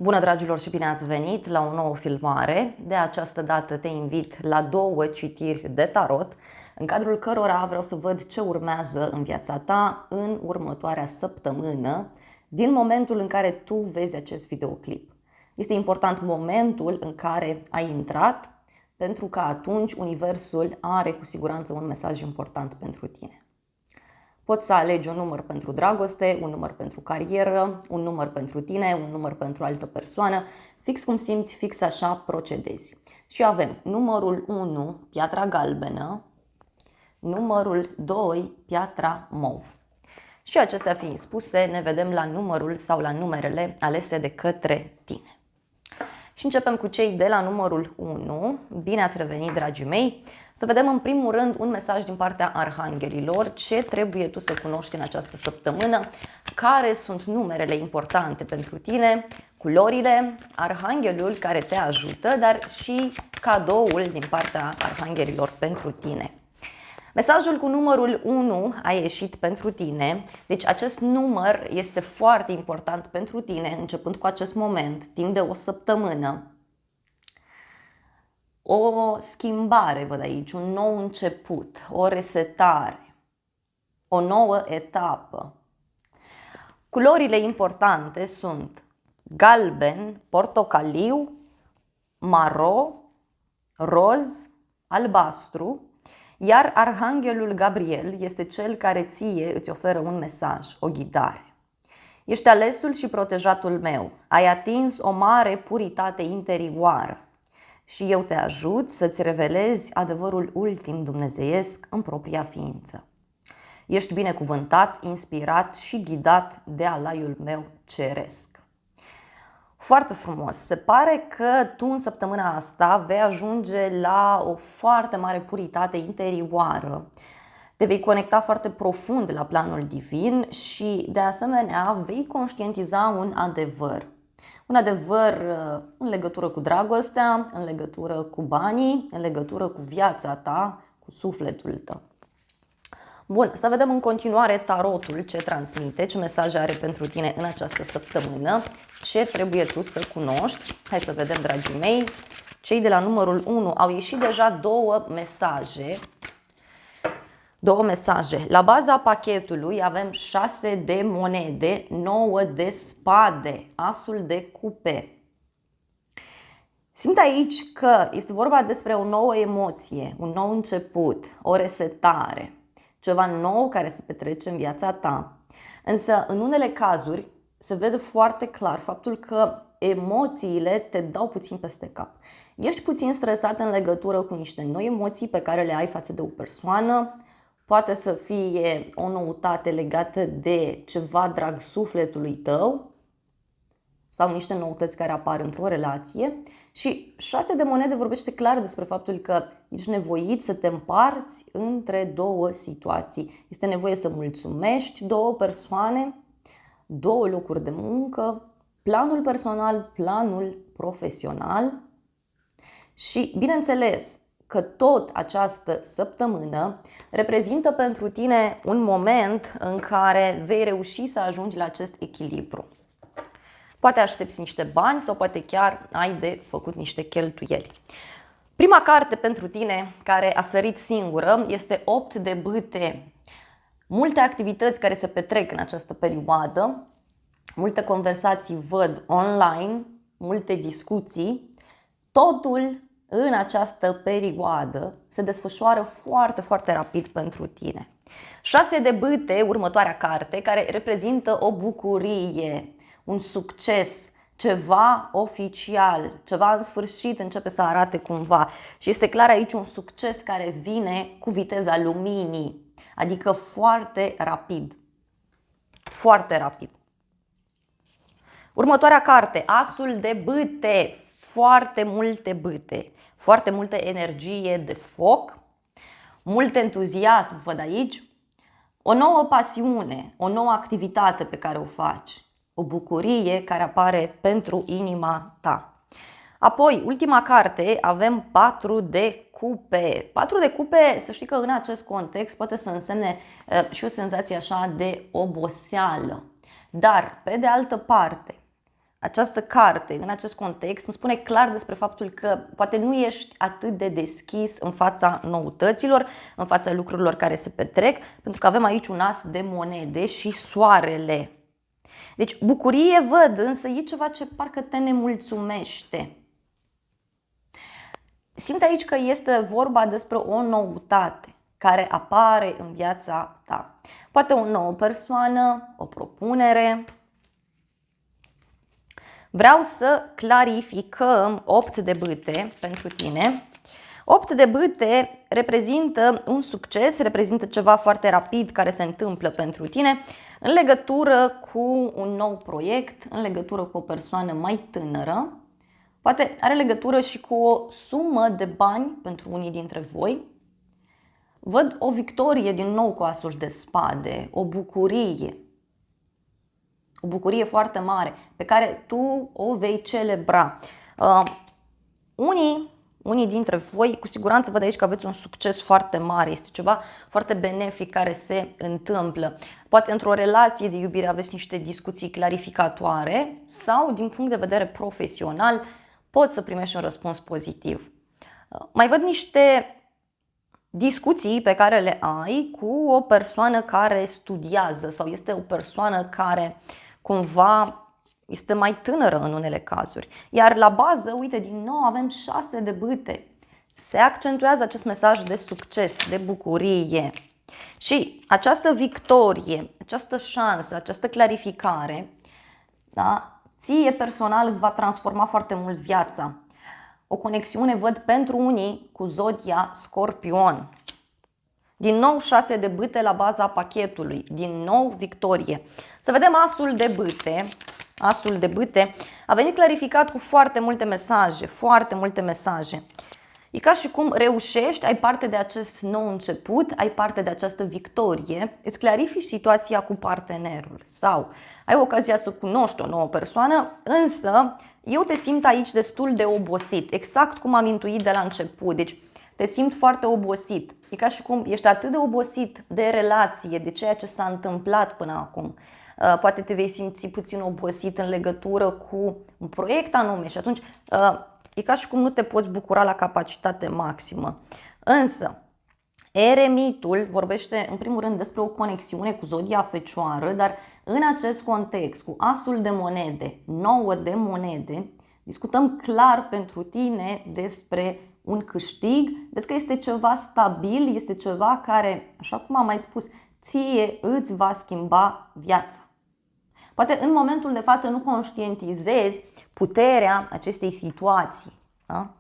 Bună dragilor și bine ați venit la o nouă filmare. De această dată te invit la două citiri de tarot, în cadrul cărora vreau să văd ce urmează în viața ta în următoarea săptămână, din momentul în care tu vezi acest videoclip. Este important momentul în care ai intrat, pentru că atunci Universul are cu siguranță un mesaj important pentru tine. Poți să alegi un număr pentru dragoste, un număr pentru carieră, un număr pentru tine, un număr pentru altă persoană, fix cum simți, fix așa procedezi. Și avem numărul 1, piatra galbenă, numărul 2, piatra mov. Și acestea fiind spuse, ne vedem la numărul sau la numerele alese de către tine. Și începem cu cei de la numărul 1. Bine ați revenit, dragii mei! Să vedem în primul rând un mesaj din partea arhanghelilor, ce trebuie tu să cunoști în această săptămână, care sunt numerele importante pentru tine, culorile, arhanghelul care te ajută, dar și cadoul din partea arhanghelilor pentru tine. Mesajul cu numărul 1 a ieșit pentru tine, deci acest număr este foarte important pentru tine, începând cu acest moment, timp de o săptămână. O schimbare, văd aici, un nou început, o resetare, o nouă etapă. Culorile importante sunt galben, portocaliu, maro, roz, albastru, iar arhanghelul Gabriel este cel care ție îți oferă un mesaj, o ghidare. Ești alesul și protejatul meu, ai atins o mare puritate interioară și eu te ajut să-ți revelezi adevărul ultim dumnezeiesc în propria ființă. Ești binecuvântat, inspirat și ghidat de alaiul meu ceresc. Foarte frumos. Se pare că tu în săptămâna asta vei ajunge la o foarte mare puritate interioară. Te vei conecta foarte profund la planul divin și de asemenea vei conștientiza un adevăr. Un adevăr în legătură cu dragostea, în legătură cu banii, în legătură cu viața ta, cu sufletul tău. Bun, să vedem în continuare tarotul ce transmite, ce mesaje are pentru tine în această săptămână, ce trebuie tu să cunoști. Hai să vedem, dragii mei, cei de la numărul 1 au ieșit deja două mesaje. La baza pachetului avem 6 de monede, 9 de spade, asul de cupe. Simt aici că este vorba despre o nouă emoție, un nou început, o resetare. Ceva nou care se petrece în viața ta. Însă, în unele cazuri, se vede foarte clar faptul că emoțiile te dau puțin peste cap. Ești puțin stresat în legătură cu niște noi emoții pe care le ai față de o persoană. Poate să fie o noutate legată de ceva drag sufletului tău sau niște noutăți care apar într-o relație. Și 6 de monede vorbește clar despre faptul că ești nevoit să te împarți între două situații. Este nevoie să mulțumești două persoane, două locuri de muncă, planul personal, planul profesional și, bineînțeles, că tot această săptămână reprezintă pentru tine un moment în care vei reuși să ajungi la acest echilibru. Poate aștepți niște bani sau poate chiar ai de făcut niște cheltuieli. Prima carte pentru tine care a sărit singură este 8 de bâte. Multe activități care se petrec în această perioadă, multe conversații văd online, multe discuții. Totul în această perioadă se desfășoară foarte, foarte rapid pentru tine. 6 de bâte, următoarea carte, care reprezintă o bucurie, un succes, ceva oficial, ceva în sfârșit începe să arate cumva. Și este clar aici un succes care vine cu viteza luminii, adică foarte rapid. Foarte rapid. Următoarea carte, asul de bâte, foarte multe bâte, foarte multă energie de foc, mult entuziasm, văd aici, o nouă pasiune, o nouă activitate pe care o faci. O bucurie care apare pentru inima ta. Apoi, ultima carte, avem 4 de cupe. 4 de cupe, să știi că în acest context poate să însemne și o senzație așa de oboseală. Dar, pe de altă parte, această carte, în acest context, îmi spune clar despre faptul că poate nu ești atât de deschis în fața noutăților, în fața lucrurilor care se petrec, pentru că avem aici un as de monede și soarele. Deci bucurie văd, însă e ceva ce parcă te nemulțumește. Simt aici că este vorba despre o noutate care apare în viața ta. Poate o nouă persoană, o propunere. Vreau să clarificăm 8 de bâte pentru tine. 8 de bâte reprezintă un succes, reprezintă ceva foarte rapid care se întâmplă pentru tine în legătură cu un nou proiect, în legătură cu o persoană mai tânără. Poate are legătură și cu o sumă de bani pentru unii dintre voi. Văd o victorie din nou cu asul de spade, o bucurie. O bucurie foarte mare pe care tu o vei celebra. Unii dintre voi, cu siguranță văd aici că aveți un succes foarte mare. Este ceva foarte benefic care se întâmplă. Poate într-o relație de iubire aveți niște discuții clarificatoare sau din punct de vedere profesional poți să primești un răspuns pozitiv. Mai văd niște discuții pe care le ai cu o persoană care studiază sau este o persoană care cumva este mai tânără în unele cazuri. Iar la bază, uite, din nou avem 6 de bâte. Se accentuează acest mesaj de succes, de bucurie. Și această victorie, această șansă, această clarificare, da, ție personal îți va transforma foarte mult viața. O conexiune văd pentru unii cu zodia Scorpion. Din nou 6 de bâte la baza pachetului. Din nou victorie. Să vedem asul de bâte. Asul de bâte a venit clarificat cu foarte multe mesaje. Foarte multe mesaje. E ca și cum reușești, ai parte de acest nou început, ai parte de această victorie, îți clarifici situația cu partenerul sau ai ocazia să cunoști o nouă persoană, însă eu te simt aici destul de obosit, exact cum am intuit de la început. Deci te simt foarte obosit. E ca și cum ești atât de obosit de relație, de ceea ce s-a întâmplat până acum. Poate te vei simți puțin obosit în legătură cu un proiect anume și atunci e ca și cum nu te poți bucura la capacitate maximă. Însă, eremitul vorbește în primul rând despre o conexiune cu zodia Fecioară, dar în acest context, cu asul de monede, 9 de monede, discutăm clar pentru tine despre un câștig, despre că este ceva stabil, este ceva care, așa cum am mai spus, ție îți va schimba viața. Poate în momentul de față nu conștientizezi puterea acestei situații. Da?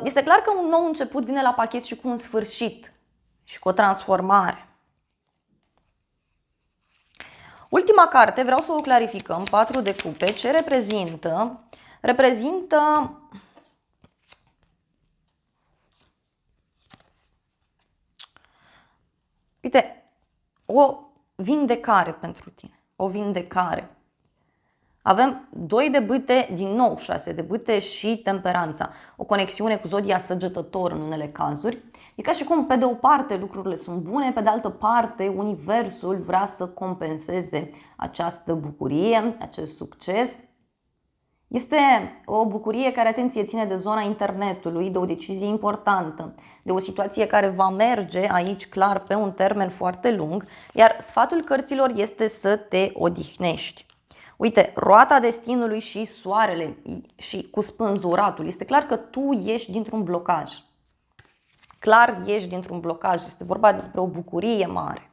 Este clar că un nou început vine la pachet și cu un sfârșit și cu o transformare. Ultima carte, vreau să o clarificăm, 4 de cupe, ce reprezintă? Reprezintă uite, o vindecare pentru tine, o vindecare. Avem 2 de bâte, din nou 6 de bâte și temperanța. O conexiune cu zodia Săgetător în unele cazuri. E ca și cum pe de o parte lucrurile sunt bune, pe de altă parte universul vrea să compenseze această bucurie, acest succes. Este o bucurie care, atenție, ține de zona internetului, de o decizie importantă, de o situație care va merge aici clar pe un termen foarte lung, iar sfatul cărților este să te odihnești. Uite, roata destinului și soarele și cu spânzuratul. Este clar că tu ieși dintr-un blocaj. Clar ieși dintr-un blocaj. Este vorba despre o bucurie mare.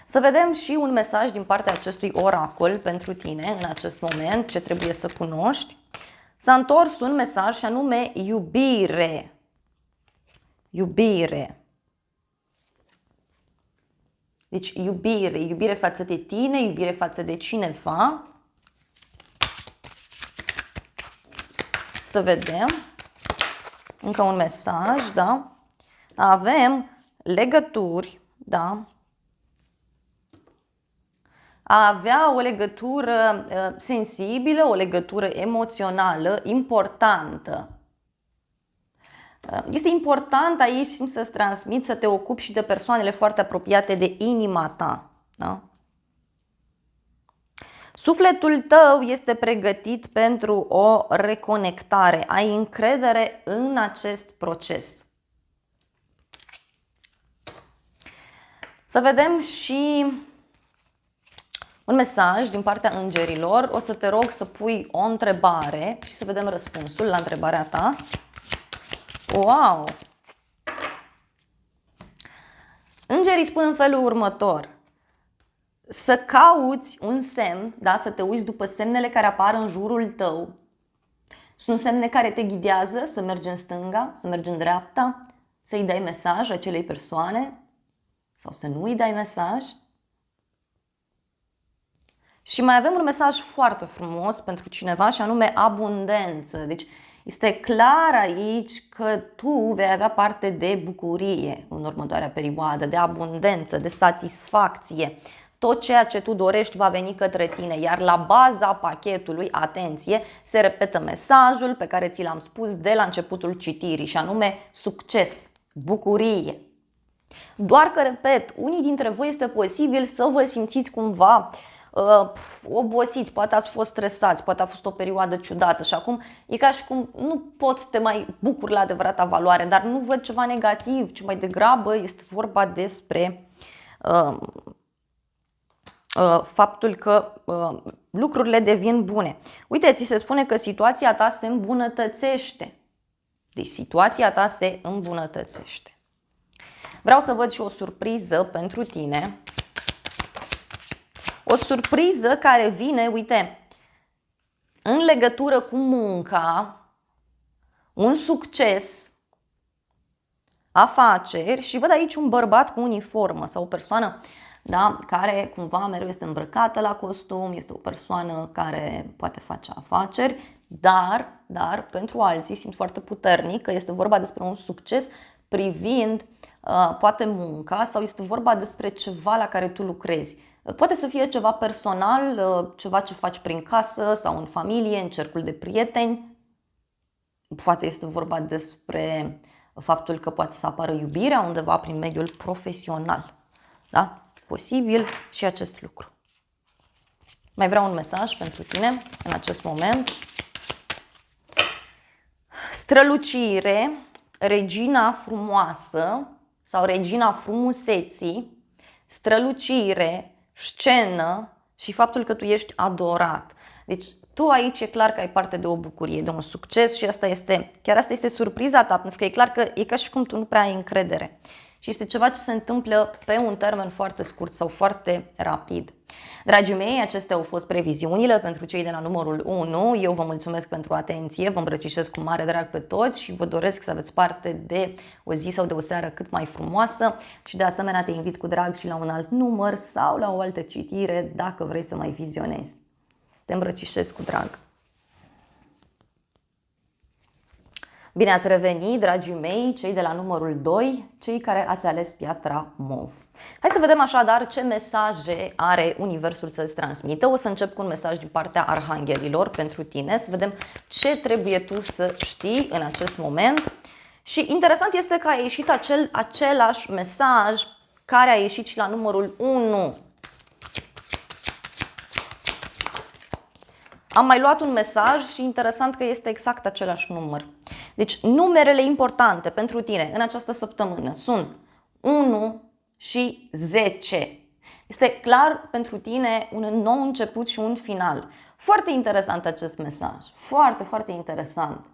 Să vedem și un mesaj din partea acestui oracol pentru tine în acest moment, ce trebuie să cunoști. S-a întors un mesaj și anume iubire. Iubire. Deci iubire, iubire față de tine, iubire față de cineva. Să vedem. Încă un mesaj, da? Avem legături, da? A avea o legătură sensibilă, o legătură emoțională importantă. Este important aici să-ți transmiți, să te ocupi și de persoanele foarte apropiate de inima ta. Da? Sufletul tău este pregătit pentru o reconectare. Ai încredere în acest proces. Să vedem și un mesaj din partea îngerilor. O să te rog să pui o întrebare și să vedem răspunsul la întrebarea ta. Wow! Îngerii spun în felul următor. Să cauți un semn, da? Să te uiți după semnele care apar în jurul tău. Sunt semne care te ghidează să mergi în stânga, să mergi în dreapta, să-i dai mesaj acelei persoane sau să nu îi dai mesaj. Și mai avem un mesaj foarte frumos pentru cineva și anume abundență. Deci este clar aici că tu vei avea parte de bucurie în următoarea perioadă, de abundență, de satisfacție. Tot ceea ce tu dorești va veni către tine, iar la baza pachetului, atenție, se repetă mesajul pe care ți l-am spus de la începutul citirii și anume succes, bucurie. Doar că, repet, unii dintre voi este posibil să vă simțiți cumva obosiți, poate ați fost stresați, poate a fost o perioadă ciudată și acum e ca și cum nu poți să te mai bucuri la adevărata valoare, dar nu văd ceva negativ, ci mai degrabă este vorba despre faptul că lucrurile devin bune. Uite, ți se spune că situația ta se îmbunătățește. Deci situația ta se îmbunătățește. Vreau să văd și o surpriză pentru tine. O surpriză care vine, uite, în legătură cu munca, un succes, afaceri și văd aici un bărbat cu uniformă sau o persoană, da, care cumva mereu este îmbrăcată la costum, este o persoană care poate face afaceri, dar pentru alții simt foarte puternic că este vorba despre un succes privind poate munca sau este vorba despre ceva la care tu lucrezi. Poate să fie ceva personal, ceva ce faci prin casă sau în familie, în cercul de prieteni. Poate este vorba despre faptul că poate să apară iubirea undeva prin mediul profesional. Da? Posibil și acest lucru. Mai vreau un mesaj pentru tine în acest moment. Strălucire, regina frumoasă sau regina frumuseții, strălucire, scenă și faptul că tu ești adorat. Deci tu aici e clar că ai parte de o bucurie, de un succes și asta este surpriza ta, pentru că e clar că e ca și cum tu nu prea ai încredere. Și este ceva ce se întâmplă pe un termen foarte scurt sau foarte rapid. Dragii mei, acestea au fost previziunile pentru cei de la numărul 1. Eu vă mulțumesc pentru atenție, vă îmbrățișez cu mare drag pe toți și vă doresc să aveți parte de o zi sau de o seară cât mai frumoasă și de asemenea te invit cu drag și la un alt număr sau la o altă citire dacă vrei să mai vizionezi. Te îmbrățișez cu drag. Bine ați revenit, dragii mei, cei de la numărul 2, cei care ați ales piatra MOV. Hai să vedem așadar ce mesaje are Universul să-ți transmită. O să încep cu un mesaj din partea arhanghelilor pentru tine, să vedem ce trebuie tu să știi în acest moment. Și interesant este că a ieșit același mesaj care a ieșit și la numărul 1. Am mai luat un mesaj și interesant că este exact același număr. Deci numerele importante pentru tine în această săptămână sunt 1 și 10. Este clar pentru tine un nou început și un final. Foarte interesant acest mesaj. Foarte, foarte interesant.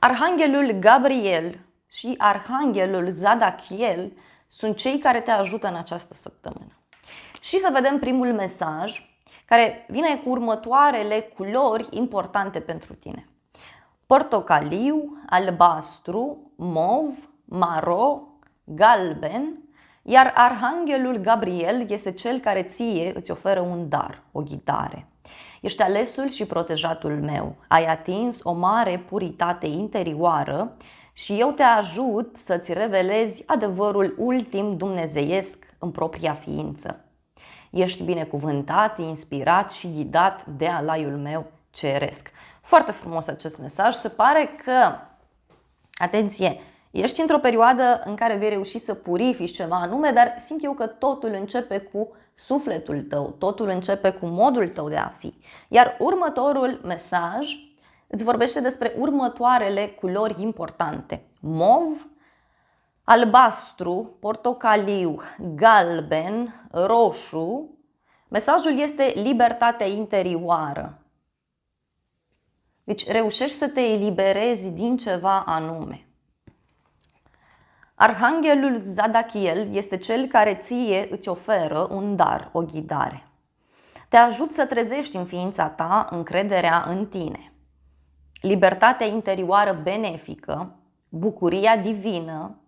Arhanghelul Gabriel și Arhanghelul Zadachiel sunt cei care te ajută în această săptămână. Și să vedem primul mesaj care vine cu următoarele culori importante pentru tine. Portocaliu, albastru, mov, maro, galben, iar Arhanghelul Gabriel este cel care ție îți oferă un dar, o ghidare. Ești alesul și protejatul meu, ai atins o mare puritate interioară și eu te ajut să-ți revelezi adevărul ultim dumnezeiesc în propria ființă. Ești binecuvântat, inspirat și ghidat de alaiul meu ceresc. Foarte frumos acest mesaj. Se pare că, atenție, Ești într-o perioadă în care vei reuși să purifici ceva anume, dar simt eu că totul începe cu sufletul tău, totul începe cu modul tău de a fi. Iar următorul mesaj îți vorbește despre următoarele culori importante: mov, albastru, portocaliu, galben, roșu. Mesajul este libertatea interioară. Deci reușești să te eliberezi din ceva anume. Arhanghelul Zadachiel este cel care ție îți oferă un dar, o ghidare. Te ajut să trezești în ființa ta încrederea în tine, libertatea interioară benefică, bucuria divină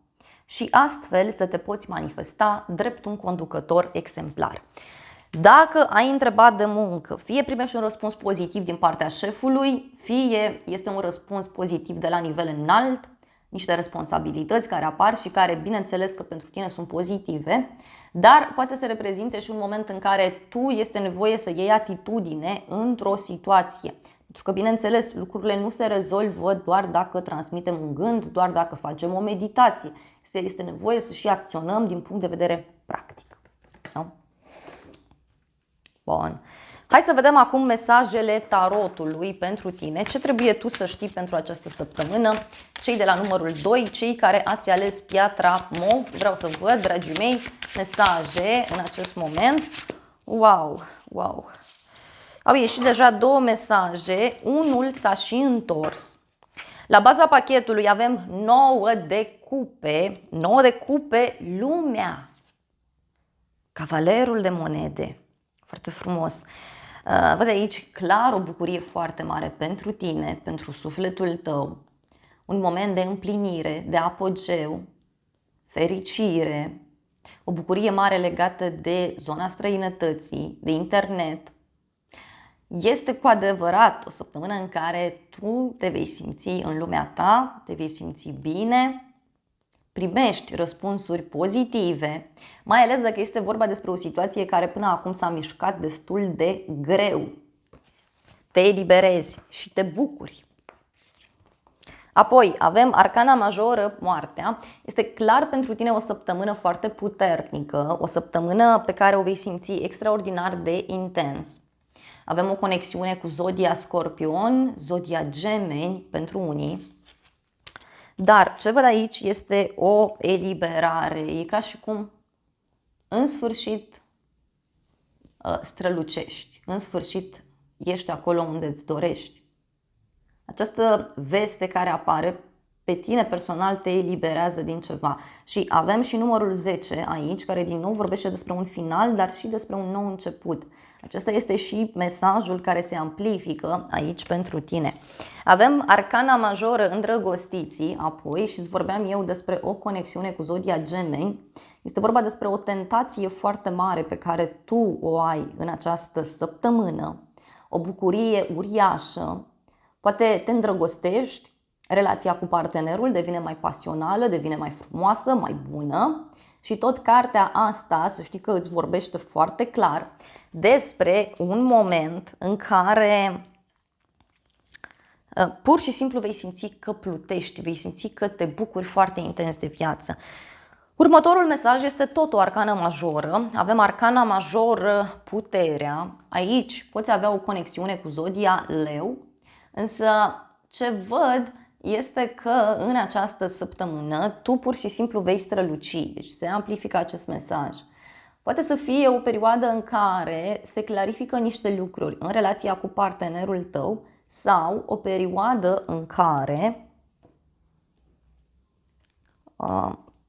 și astfel să te poți manifesta drept un conducător exemplar. Dacă ai întrebat de muncă, fie primești un răspuns pozitiv din partea șefului, fie este un răspuns pozitiv de la nivel înalt, niște responsabilități care apar și care, bineînțeles că pentru tine sunt pozitive, dar poate să reprezinte și un moment în care tu este nevoie să iei atitudine într-o situație. Pentru că, bineînțeles, lucrurile nu se rezolvă doar dacă transmitem un gând, doar dacă facem o meditație. Este nevoie să și acționăm din punct de vedere practic. Da? Bun. Hai să vedem acum mesajele tarotului pentru tine. Ce trebuie tu să știi pentru această săptămână? Cei de la numărul 2, cei care ați ales piatra mov. Vreau să văd, dragii mei, mesaje în acest moment. Wow, wow. Au ieșit deja 2 mesaje. Unul s-a și întors. La baza pachetului avem 9 de cupe. 9 de cupe, lumea. Cavalerul de monede. Foarte frumos. Văd aici clar o bucurie foarte mare pentru tine, pentru sufletul tău. Un moment de împlinire, de apogeu, fericire, o bucurie mare legată de zona străinătății, de internet. Este cu adevărat o săptămână în care tu te vei simți în lumea ta, te vei simți bine, primești răspunsuri pozitive, mai ales dacă este vorba despre o situație care până acum s-a mișcat destul de greu. Te eliberezi și te bucuri. Apoi avem arcana majoră, moartea. Este clar pentru tine o săptămână foarte puternică, o săptămână pe care o vei simți extraordinar de intens. Avem o conexiune cu zodia Scorpion, zodia Gemeni pentru unii. Dar ce văd aici este o eliberare. E ca și cum în sfârșit strălucești, în sfârșit ești acolo unde îți dorești. Această veste care apare pe tine personal te eliberează din ceva. Și avem și numărul 10 aici, care din nou vorbește despre un final, dar și despre un nou început. Acesta este și mesajul care se amplifică aici pentru tine. Avem arcana majoră îndrăgostiții, apoi, și îți vorbeam eu despre o conexiune cu zodia Gemeni. Este vorba despre o tentație foarte mare pe care tu o ai în această săptămână, o bucurie uriașă, poate te îndrăgostești, relația cu partenerul devine mai pasională, devine mai frumoasă, mai bună și tot cartea asta, să știi că îți vorbește foarte clar despre un moment în care pur și simplu vei simți că plutești, vei simți că te bucuri foarte intens de viață. Următorul mesaj este tot o arcană majoră. Avem arcana majoră puterea. Aici poți avea o conexiune cu zodia Leu, însă ce văd este că în această săptămână tu pur și simplu vei străluci. Deci se amplifică acest mesaj. Poate să fie o perioadă în care se clarifică niște lucruri în relația cu partenerul tău sau o perioadă în care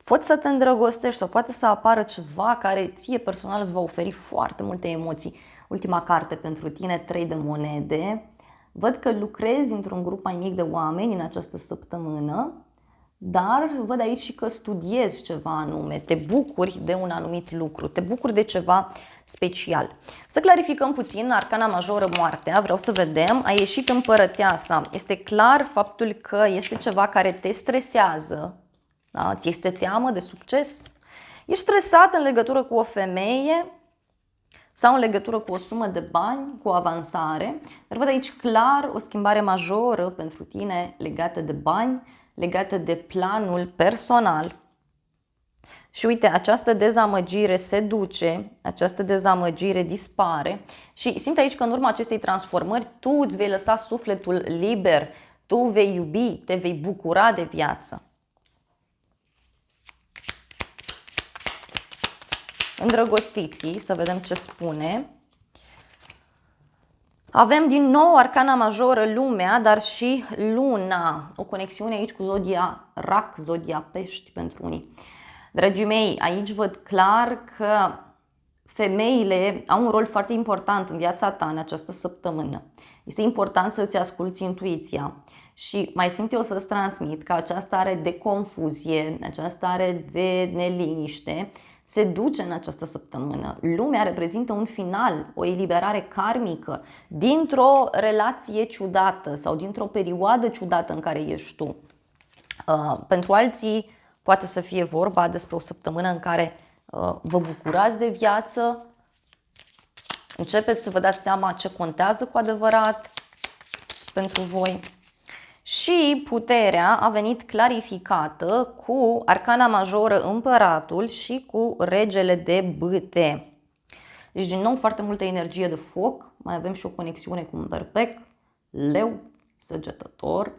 poți să te îndrăgostești sau poate să apară ceva care ție personal îți va oferi foarte multe emoții. Ultima carte pentru tine, 3 de monede. Văd că lucrezi într-un grup mai mic de oameni în această săptămână, dar văd aici și că studiezi ceva anume, te bucuri de un anumit lucru, te bucuri de ceva special. Să clarificăm puțin arcana majoră moartea, vreau să vedem, a ieșit împărăteasa. Este clar faptul că este ceva care te stresează, da? Ți este teamă de succes? Ești stresat în legătură cu o femeie sau în legătură cu o sumă de bani, cu o avansare, dar văd aici clar o schimbare majoră pentru tine legată de bani, legată de planul personal. Și uite, această dezamăgire se duce, această dezamăgire dispare și simte aici că în urma acestei transformări tu îți vei lăsa sufletul liber, tu vei iubi, te vei bucura de viață. Îndrăgostiții, să vedem ce spune. Avem din nou arcana majoră, lumea, dar și luna. O conexiune aici cu zodia rac, zodia pești pentru unii. Dragii mei, aici văd clar că femeile au un rol foarte important în viața ta în această săptămână. Este important să îți asculți intuiția și mai simt eu să-ți transmit că această stare de confuzie, această stare de neliniște se duce în această săptămână. Lumea reprezintă un final, o eliberare karmică dintr-o relație ciudată sau dintr-o perioadă ciudată în care ești tu. Pentru alții poate să fie vorba despre o săptămână în care vă bucurați de viață, începeți să vă dați seama ce contează cu adevărat pentru voi. Și puterea a venit clarificată cu arcana majoră împăratul și cu regele de bâte. Deci din nou foarte multă energie de foc, mai avem și o conexiune cu un berbec, leu, săgetător.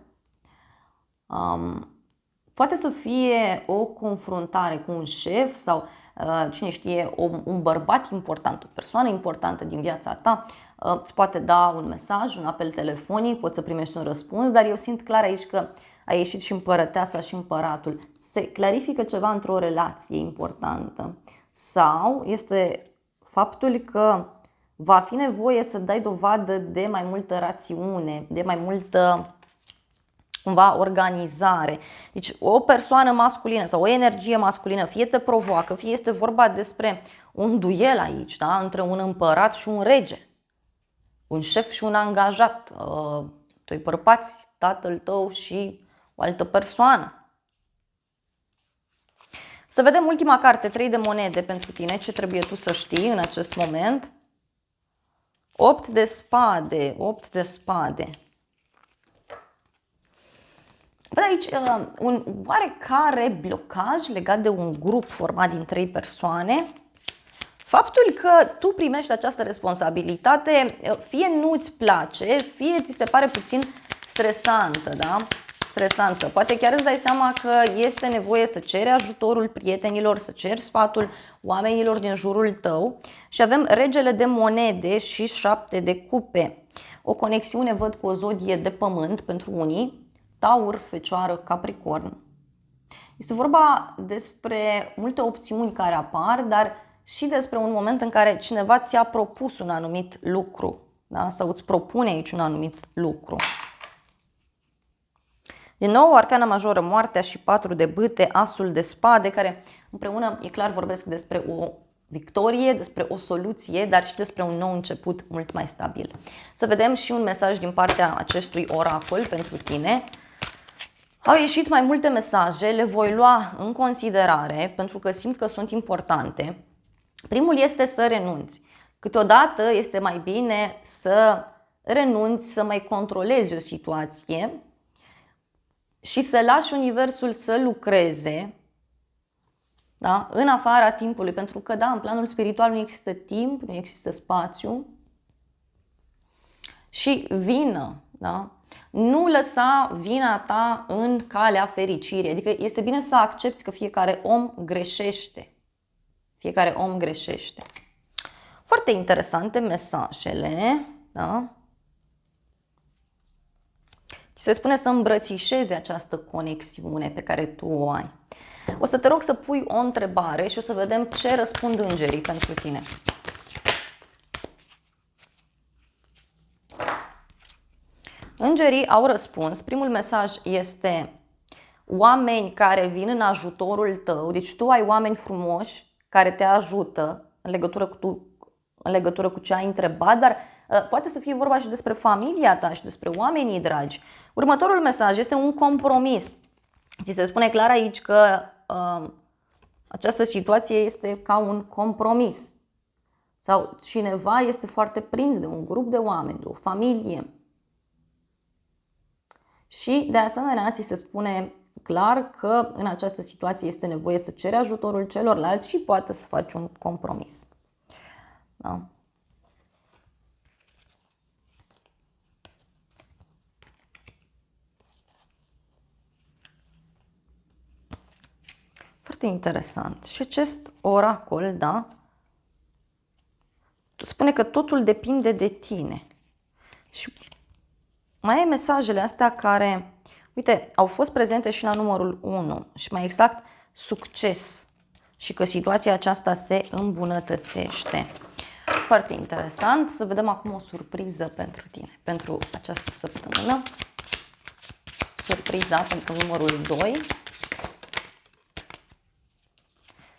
Poate să fie o confruntare cu un șef sau cine știe, un bărbat important, o persoană importantă din viața ta. Îți poate da un mesaj, un apel telefonic, poți să primești un răspuns, dar eu simt clar aici că a ieșit și împărăteasa și împăratul. Se clarifică ceva într-o relație importantă sau este faptul că va fi nevoie să dai dovadă de mai multă rațiune, de mai multă cumva organizare. Deci o persoană masculină sau o energie masculină fie te provoacă, fie este vorba despre un duel aici, da? Între un împărat și un rege, un șef și un angajat, doi bărbați, tatăl tău și o altă persoană. Să vedem ultima carte, 3 de monede pentru tine, ce trebuie tu să știi în acest moment. 8 de spade, 8 de spade. Văd aici un oarecare blocaj legat de un grup format din 3 persoane. Faptul că tu primești această responsabilitate, fie nu-ți place, fie ți se pare puțin stresantă, da? Stresantă. Poate chiar îți dai seama că este nevoie să ceri ajutorul prietenilor, să ceri sfatul oamenilor din jurul tău. Și avem regele de monede și 7 de cupe. O conexiune văd cu o zodie de pământ pentru unii. Taur, Fecioară, Capricorn. Este vorba despre multe opțiuni care apar, dar și despre un moment în care cineva ți-a propus un anumit lucru, da? Sau îți propune aici un anumit lucru. Din nou, arcana majoră, moartea și 4 de bâte, asul de spade, care împreună, e clar, vorbesc despre o victorie, despre o soluție, dar și despre un nou început mult mai stabil. Să vedem și un mesaj din partea acestui oracol pentru tine. Au ieșit mai multe mesaje, le voi lua în considerare pentru că simt că sunt importante. Primul este să renunți. Câteodată este mai bine să renunți, să mai controlezi o situație și să lași universul să lucreze, da? În afara timpului, pentru că da, în planul spiritual nu există timp, nu există spațiu și vină, da? Nu lăsa vina ta în calea fericirii. Adică este bine să accepti că fiecare om greșește. Fiecare om greșește. Foarte interesante mesajele, da? Și se spune să îmbrățișezi această conexiune pe care tu o ai. O să te rog să pui o întrebare și o să vedem ce răspund îngerii pentru tine. Îngerii au răspuns. Primul mesaj este oameni care vin în ajutorul tău. Deci tu ai oameni frumoși care te ajută în legătură cu ce ai întrebat, dar poate să fie vorba și despre familia ta și despre oamenii dragi. Următorul mesaj este un compromis. Ți se spune clar aici că această situație este ca un compromis. Sau cineva este foarte prins de un grup de oameni, de o familie. Și de asemenea ți se spune clar că în această situație este nevoie să ceri ajutorul celorlalți și poate să faci un compromis. Da? Foarte interesant. Și acest oracol, da, spune că totul depinde de tine. Și mai ai mesajele astea care, uite, au fost prezente și la numărul 1 și mai exact succes și că situația aceasta se îmbunătățește. Foarte interesant. Să vedem acum o surpriză pentru tine, pentru această săptămână. Surpriza pentru numărul 2.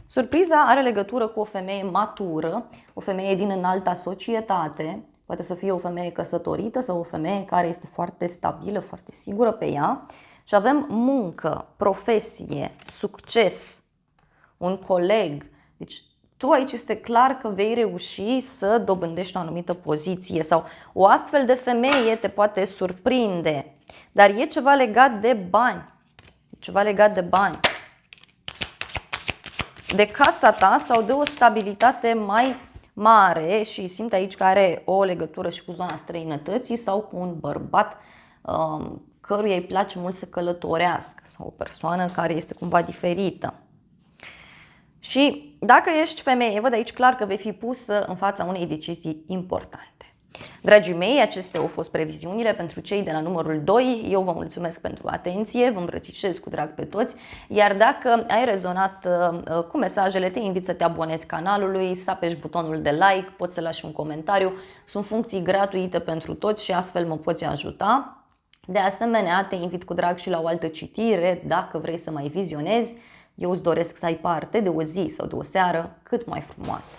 Surpriza are legătură cu o femeie matură, o femeie din înalta societate, poate să fie o femeie căsătorită sau o femeie care este foarte stabilă, foarte sigură pe ea. Și avem muncă, profesie, succes, un coleg. Deci tu aici este clar că vei reuși să dobândești o anumită poziție sau o astfel de femeie te poate surprinde. Dar e ceva legat de bani, ceva legat de bani, de casa ta sau de o stabilitate mai mare și simt aici că are o legătură și cu zona străinătății sau cu un bărbat căruia îi place mult să călătorească sau o persoană care este cumva diferită. Și dacă ești femeie, văd aici clar că vei fi pusă în fața unei decizii importante. Dragii mei, acestea au fost previziunile pentru cei de la numărul 2. Eu vă mulțumesc pentru atenție, vă îmbrățișez cu drag pe toți, iar dacă ai rezonat cu mesajele, te invit să te abonezi canalului, să apeși butonul de like, poți să lași un comentariu. Sunt funcții gratuite pentru toți și astfel mă poți ajuta. De asemenea, te invit cu drag și la o altă citire, dacă vrei să mai vizionezi. Eu îți doresc să ai parte de o zi sau de o seară cât mai frumoasă.